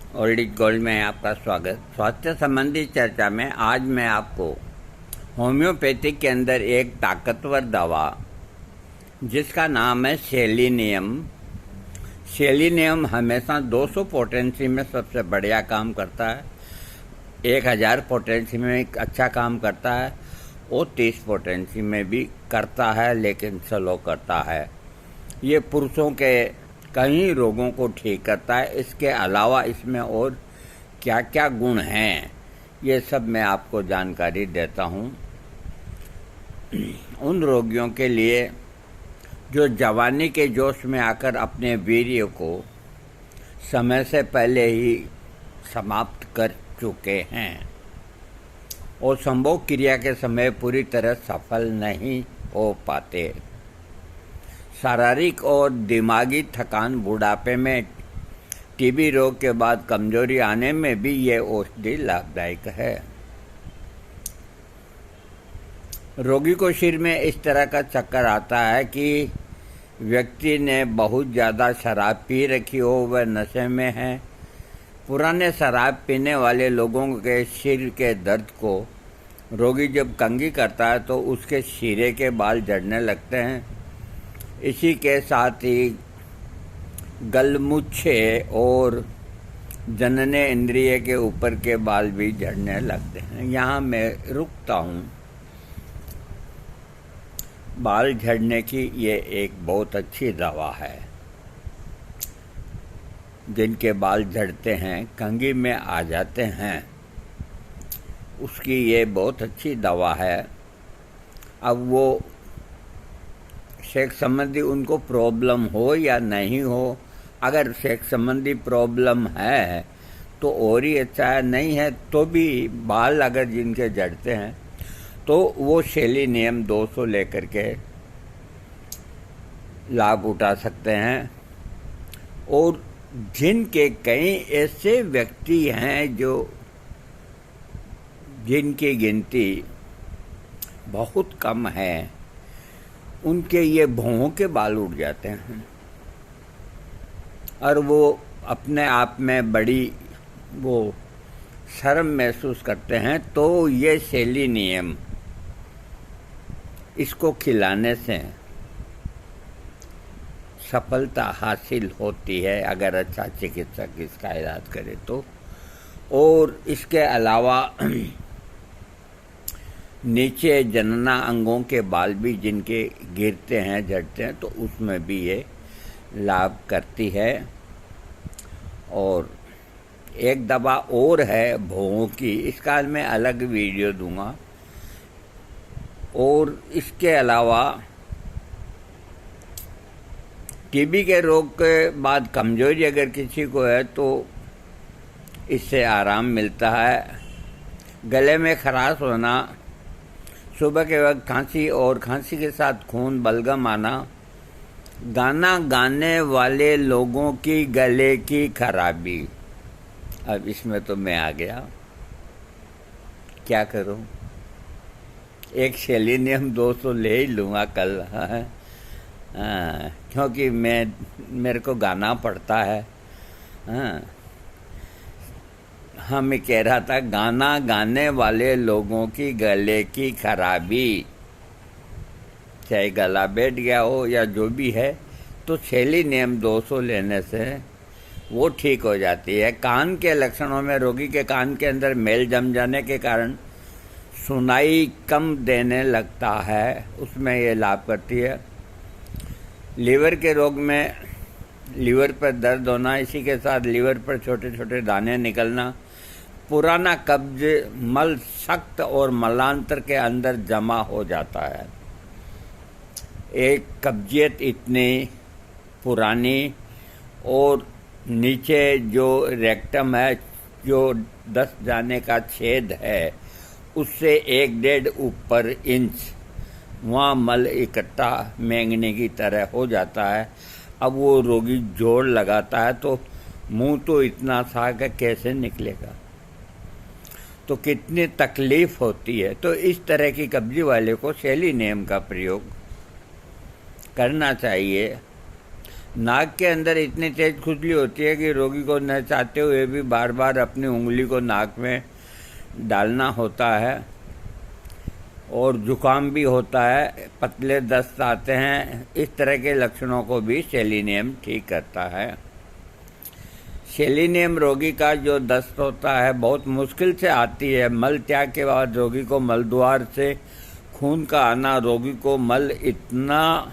Old gold में आपका स्वागत। स्वास्थ्य संबंधी चर्चा में आज मैं आपको होम्योपैथिक के अंदर एक ताकतवर दवा जिसका नाम है सेलिनियम। सेलिनियम हमेशा 200 पोटेंसी में सबसे बढ़िया काम करता है, 1000 पोटेंसी में अच्छा काम करता है और 30 पोटेंसी में भी करता है, लेकिन स्लो करता है। ये पुरुषों के कई रोगों को ठीक करता है। इसके अलावा इसमें और क्या क्या गुण हैं, ये सब मैं आपको जानकारी देता हूँ। उन रोगियों के लिए जो जवानी के जोश में आकर अपने वीर्य को समय से पहले ही समाप्त कर चुके हैं और संभोग क्रिया के समय पूरी तरह सफल नहीं हो पाते। शारीरिक और दिमागी थकान, बुढ़ापे में, टीबी रोग के बाद कमजोरी आने में भी ये औषधि लाभदायक है। रोगी को सिर में इस तरह का चक्कर आता है कि व्यक्ति ने बहुत ज़्यादा शराब पी रखी हो, वह नशे में है। पुराने शराब पीने वाले लोगों के सिर के दर्द को रोगी जब कंघी करता है तो उसके सिरे के बाल झड़ने लगते हैं। इसी के साथ ही गलमुच्छे और जनने इंद्रिय के ऊपर के बाल भी झड़ने लगते हैं। यहाँ मैं रुकता हूँ। बाल झड़ने की ये एक बहुत अच्छी दवा है। जिनके बाल झड़ते हैं, कंघी में आ जाते हैं, उसकी ये बहुत अच्छी दवा है। अब वो सेक्स संबंधी उनको प्रॉब्लम हो या नहीं हो, अगर सेक्स संबंधी प्रॉब्लम है तो और ही अच्छा है, नहीं है तो भी बाल अगर जिनके झड़ते हैं तो वो सेलिनियम 200 लेकर के लाभ उठा सकते हैं। और जिनके कई ऐसे व्यक्ति हैं जो जिनकी गिनती बहुत कम है, उनके ये भौहों के बाल उड़ जाते हैं और वो अपने आप में बड़ी वो शर्म महसूस करते हैं, तो ये सेलिनियम इसको खिलाने से सफलता हासिल होती है अगर अच्छा चिकित्सक इसका इलाज करे तो। और इसके अलावा नीचे जनना अंगों के बाल भी जिनके गिरते हैं, झड़ते हैं, तो उसमें भी ये लाभ करती है। और एक दवा और है भौहों की, इसका मैं अलग वीडियो दूंगा। और इसके अलावा टीबी के रोग के बाद कमजोरी अगर किसी को है तो इससे आराम मिलता है। गले में खराश होना, सुबह के वक्त खांसी और खांसी के साथ खून बलगम आना, गाना गाने वाले लोगों की गले की खराबी। अब इसमें तो मैं आ गया, क्या करूं? एक सेलिनियम 200 ले ही लूँगा कल। क्योंकि मेरे को गाना पड़ता है। मैं कह रहा था, गाना गाने वाले लोगों की गले की खराबी, चाहे गला बैठ गया हो या जो भी है, तो सेलिनियम 200 लेने से वो ठीक हो जाती है। कान के लक्षणों में रोगी के कान के अंदर मैल जम जाने के कारण सुनाई कम देने लगता है, उसमें ये लाभ करती है। लीवर के रोग में लीवर पर दर्द होना, इसी के साथ लीवर पर छोटे छोटे दाने निकलना, पुराना कब्ज मल सख्त और मलांतर के अंदर जमा हो जाता है। एक कब्जियत इतनी पुरानी और नीचे जो रेक्टम है, जो 10 जाने का छेद है, उससे 1-1.5 ऊपर इंच वहाँ मल इकट्ठा मैंगनी की तरह हो जाता है। अब वो रोगी जोड़ लगाता है तो मुंह तो इतना सा कि कैसे निकलेगा, तो कितनी तकलीफ होती है। तो इस तरह की कब्जी वाले को सेलिनियम का प्रयोग करना चाहिए। नाक के अंदर इतनी तेज खुजली होती है कि रोगी को न चाहते हुए भी बार बार अपनी उंगली को नाक में डालना होता है, और जुकाम भी होता है, पतले दस्त आते हैं। इस तरह के लक्षणों को भी सेलिनियम ठीक करता है। सेलिनियम रोगी का जो दस्त होता है बहुत मुश्किल से आती है। मल त्याग के बाद रोगी को मलद्वार से खून का आना, रोगी को मल इतना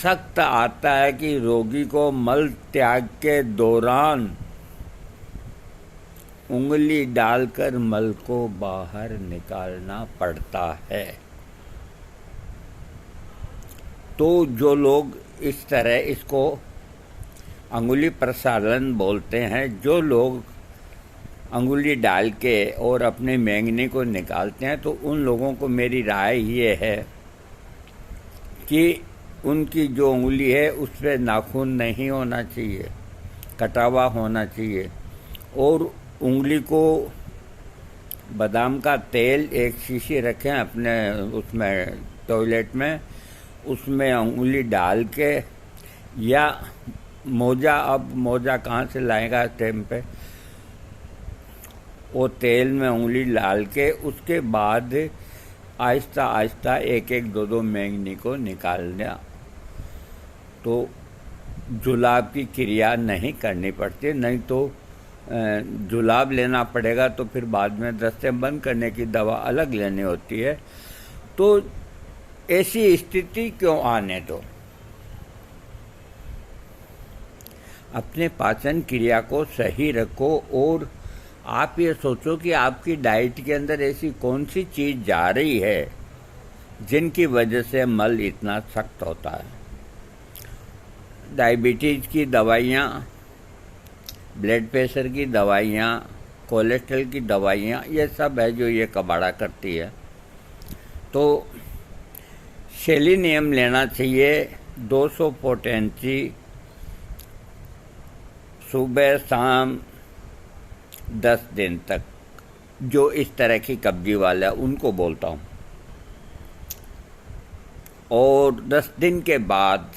सख्त आता है कि रोगी को मल त्याग के दौरान उंगली डालकर मल को बाहर निकालना पड़ता है। तो जो लोग इस तरह, इसको अंगुली प्रसारण बोलते हैं, जो लोग अंगुली डाल के और अपने मैंगनी को निकालते हैं, तो उन लोगों को मेरी राय ये है कि उनकी जो उंगली है उस पर नाखून नहीं होना चाहिए, कटा हुआ होना चाहिए, और उंगली को बादाम का तेल एक शीशी रखें अपने उसमें टॉयलेट में, उसमें उंगली डाल के, या मोजा, अब मोजा कहाँ से लाएगा इस टाइम पे, वो तेल में उंगली डाल के उसके बाद आहिस्ता आहिस्ता एक एक दो दो मैंगनी को निकालना, तो जुलाब की क्रिया नहीं करनी पड़ती। नहीं तो जुलाब लेना पड़ेगा, तो फिर बाद में दस्ते बंद करने की दवा अलग लेनी होती है। तो ऐसी स्थिति क्यों आने दो, अपने पाचन क्रिया को सही रखो, और आप ये सोचो कि आपकी डाइट के अंदर ऐसी कौन सी चीज़ जा रही है जिनकी वजह से मल इतना सख्त होता है। डायबिटीज़ की दवाइयाँ, ब्लड प्रेशर की दवाइयाँ, कोलेस्ट्रॉल की दवाइयाँ, ये सब है जो ये कबाड़ा करती है। तो सेलिनियम लेना चाहिए 200 पोटेंसी सुबह शाम 10 दिन तक। जो इस तरह की कब्जी वाला है उनको बोलता हूँ। और 10 दिन के बाद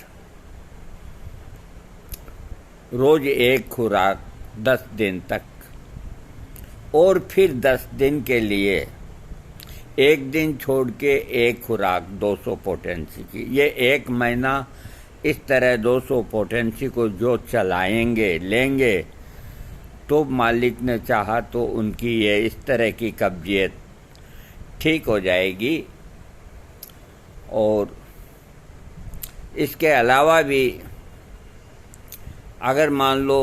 रोज एक खुराक 10 दिन तक, और फिर 10 दिन के लिए एक दिन छोड़ के एक खुराक 200 पोटेंसी की। ये 1 महीना इस तरह 200 पोटेंसी को जो चलाएंगे, लेंगे, तो मालिक ने चाहा तो उनकी ये इस तरह की कब्जियत ठीक हो जाएगी। और इसके अलावा भी अगर मान लो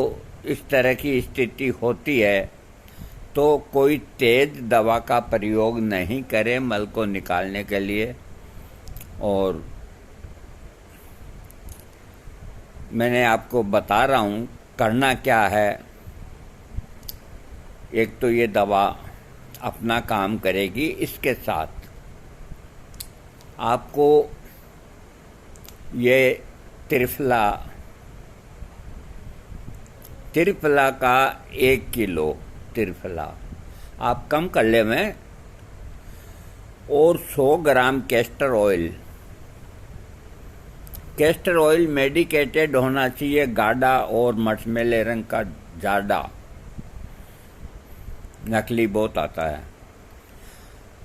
इस तरह की स्थिति होती है तो कोई तेज दवा का प्रयोग नहीं करें मल को निकालने के लिए। और मैंने आपको बता रहा हूँ करना क्या है। एक तो ये दवा अपना काम करेगी, इसके साथ आपको ये त्रिफला का 1 किलो त्रिफला आप कम कर ले में, और 100 ग्राम कैस्टर ऑयल मेडिकेटेड होना चाहिए, गाढ़ा और मटमैले रंग का जाड़ा, नकली बहुत आता है।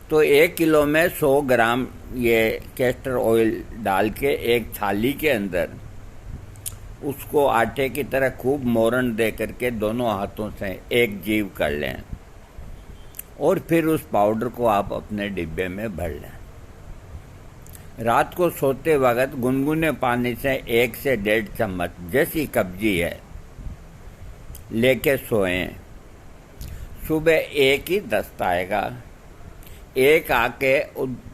तो 1 किलो में 100 ग्राम ये कैस्टर ऑयल डाल के एक थाली के अंदर उसको आटे की तरह खूब मोरन दे करके दोनों हाथों से एक जीव कर लें, और फिर उस पाउडर को आप अपने डिब्बे में भर लें। रात को सोते वक्त गुनगुने पानी से 1 से 1.5 चम्मच, जैसी कब्जी है, लेके सोएं। सुबह एक ही दस्त आएगा, एक आके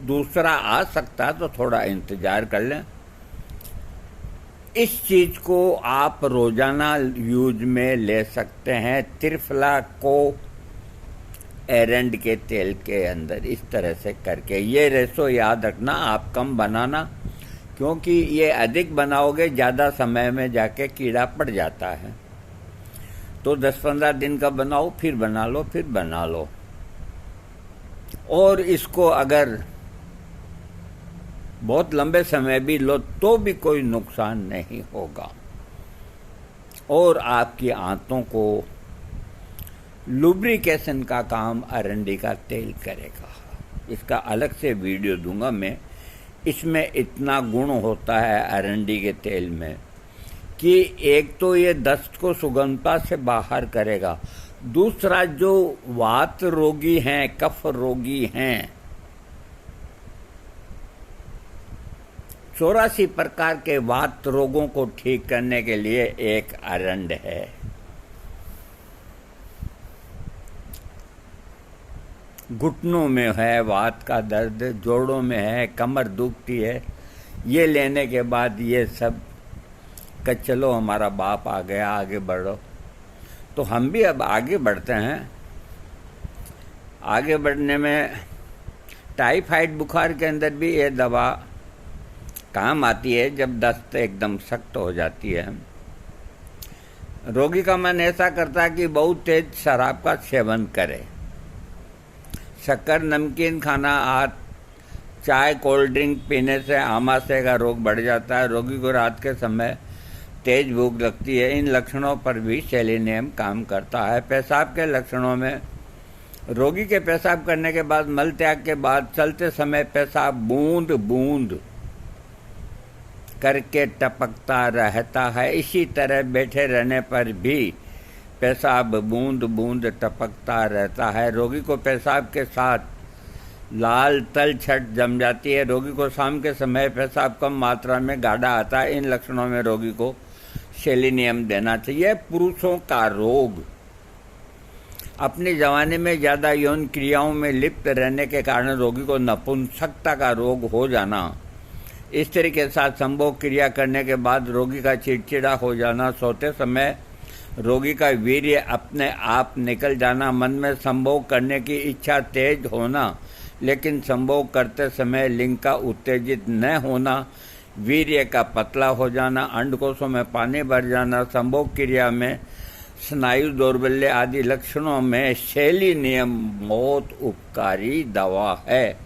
दूसरा आ सकता तो थोड़ा इंतजार कर लें। इस चीज को आप रोजाना यूज में ले सकते हैं। त्रिफला को एरंड के तेल के अंदर इस तरह से करके, ये रेशो याद रखना, आप कम बनाना, क्योंकि ये अधिक बनाओगे ज़्यादा समय में जाके कीड़ा पड़ जाता है। तो 10-15 दिन का बनाओ, फिर बना लो, फिर बना लो। और इसको अगर बहुत लंबे समय भी लो तो भी कोई नुकसान नहीं होगा। और आपकी आंतों को लुब्रिकेशन का काम अरंडी का तेल करेगा। इसका अलग से वीडियो दूंगा मैं। इसमें इतना गुण होता है अरंडी के तेल में कि एक तो ये दस्त को सुगमता से बाहर करेगा, दूसरा जो वात रोगी हैं, कफ रोगी हैं, 84 प्रकार के वात रोगों को ठीक करने के लिए एक अरंड है। घुटनों में है वात का दर्द, जोड़ों में है, कमर दुखती है, ये लेने के बाद ये सब कि चलो हमारा बाप आ गया, आगे बढ़ो। तो हम भी अब आगे बढ़ते हैं। आगे बढ़ने में टाइफाइड बुखार के अंदर भी ये दवा काम आती है जब दस्त एकदम सख्त हो जाती है। रोगी का मन ऐसा करता है कि बहुत तेज शराब का सेवन करे, शक्कर नमकीन खाना, चाय कोल्ड ड्रिंक पीने से आमाशय का रोग बढ़ जाता है। रोगी को रात के समय तेज भूख लगती है। इन लक्षणों पर भी सेलेनियम काम करता है। पेशाब के लक्षणों में रोगी के पेशाब करने के बाद, मल त्याग के बाद चलते समय पेशाब बूंद बूंद करके टपकता रहता है। इसी तरह बैठे रहने पर भी पेशाब बूंद बूंद टपकता रहता है। रोगी को पेशाब के साथ लाल तलछट जम जाती है। रोगी को शाम के समय पेशाब कम मात्रा में गाढ़ा आता है। इन लक्षणों में रोगी को सेलेनियम देना चाहिए। पुरुषों का रोग, अपनी जवानी में ज़्यादा यौन क्रियाओं में लिप्त रहने के कारण रोगी को नपुंसकता का रोग हो जाना, स्त्री के साथ संभोग क्रिया करने के बाद रोगी का चिड़चिड़ा हो जाना, सोते समय रोगी का वीर्य अपने आप निकल जाना, मन में संभोग करने की इच्छा तेज होना लेकिन संभोग करते समय लिंग का उत्तेजित न होना, वीर्य का पतला हो जाना, अंडकोशों में पानी भर जाना, संभोग क्रिया में स्नायु दौर्बल्य आदि लक्षणों में सेलेनियम बहुत उपकारी दवा है।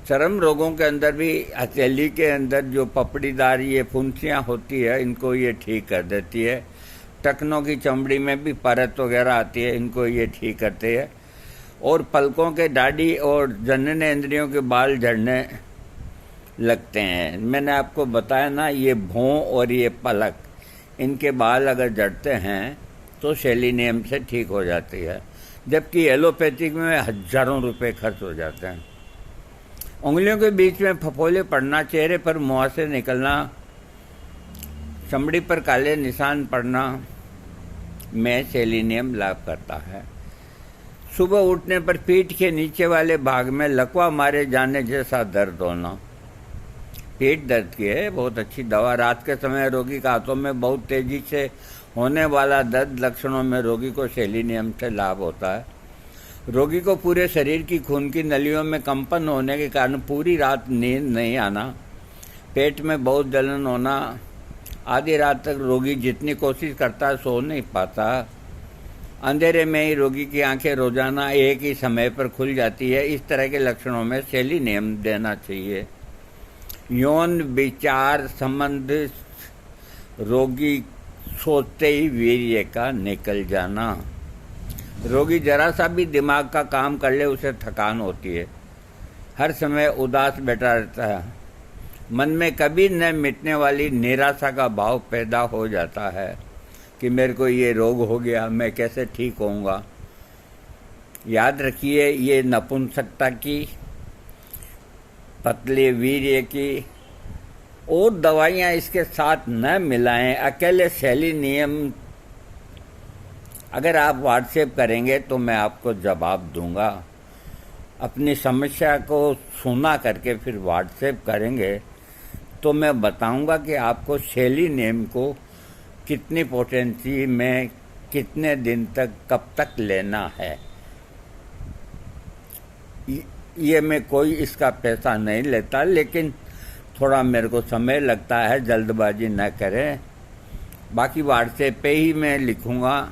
चर्म रोगों के अंदर भी हथेली के अंदर जो पपड़ीदार ये फुंसियाँ होती है, इनको ये ठीक कर देती है। टखनों की चमड़ी में भी परत वगैरह आती है, इनको ये ठीक करती है। और पलकों के दाढ़ी और जननेंद्रियों के बाल झड़ने लगते हैं। मैंने आपको बताया ना, ये भौं और ये पलक, इनके बाल अगर झड़ते हैं तो सेलेनियम से ठीक हो जाती है, जबकि एलोपैथिक में हजारों रुपए खर्च हो जाते हैं। उंगलियों के बीच में फफोले पड़ना, चेहरे पर मुहासे निकलना, चमड़ी पर काले निशान पड़ना में सेलेनियम लाभ करता है। सुबह उठने पर पीठ के नीचे वाले भाग में लकवा मारे जाने जैसा दर्द होना, पेट दर्द की है बहुत अच्छी दवा। रात के समय रोगी के हाथों में बहुत तेजी से होने वाला दर्द, लक्षणों में रोगी को सेलेनियम से लाभ होता है। रोगी को पूरे शरीर की खून की नलियों में कंपन होने के कारण पूरी रात नींद नहीं आना, पेट में बहुत जलन होना, आधी रात तक रोगी जितनी कोशिश करता है सो नहीं पाता। अंधेरे में ही रोगी की आंखें रोजाना एक ही समय पर खुल जाती है। इस तरह के लक्षणों में सेलेनियम देना चाहिए। यौन विचार संबंध रोगी सोते ही वीर्य का निकल जाना, रोगी जरा सा भी दिमाग का काम कर ले उसे थकान होती है, हर समय उदास बैठा रहता है, मन में कभी न मिटने वाली निराशा का भाव पैदा हो जाता है कि मेरे को ये रोग हो गया, मैं कैसे ठीक होऊंगा। याद रखिए, ये नपुंसकता की, पतले वीर्य की और दवाइयाँ इसके साथ न मिलाएं। अकेले सेलेनियम अगर आप व्हाट्सएप करेंगे तो मैं आपको जवाब दूंगा। अपनी समस्या को सुना करके फिर व्हाट्सएप करेंगे तो मैं बताऊंगा कि आपको सेलेनियम को कितनी पोटेंसी में कितने दिन तक कब तक लेना है। ये मैं कोई इसका पैसा नहीं लेता, लेकिन थोड़ा मेरे को समय लगता है, जल्दबाजी न करें। बाकी व्हाट्सएप पे ही मैं लिखूंगा।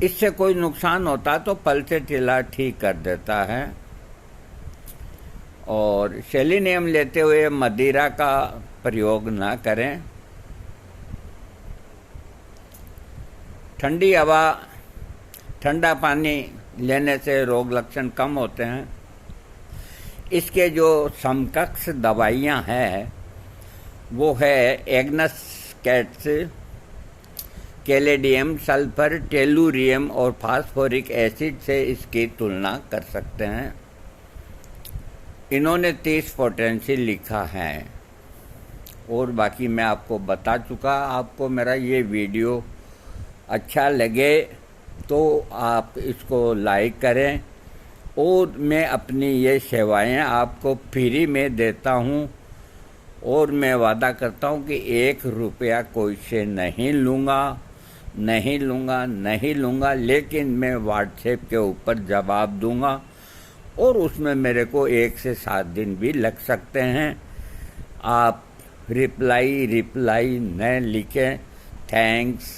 इससे कोई नुकसान होता तो पल से टिला ठीक कर देता है। और सेलेनियम लेते हुए मदिरा का प्रयोग ना करें। ठंडी हवा, ठंडा पानी लेने से रोग लक्षण कम होते हैं। इसके जो समकक्ष दवाइयाँ हैं वो है agnus cats, caladium, sulphur, tellurium और फास्फोरिक एसिड से इसकी तुलना कर सकते हैं। इन्होंने 30 पोटेंशियल लिखा है और बाकी मैं आपको बता चुका। आपको मेरा ये वीडियो अच्छा लगे तो आप इसको लाइक करें और मैं अपनी ये सेवाएं आपको फ्री में देता हूं और मैं वादा करता हूं कि 1 रुपया कोई से नहीं लूँगा, लेकिन मैं व्हाट्सएप के ऊपर जवाब दूंगा और उसमें मेरे को 1 से 7 दिन भी लग सकते हैं। आप रिप्लाई न लिखें। थैंक्स।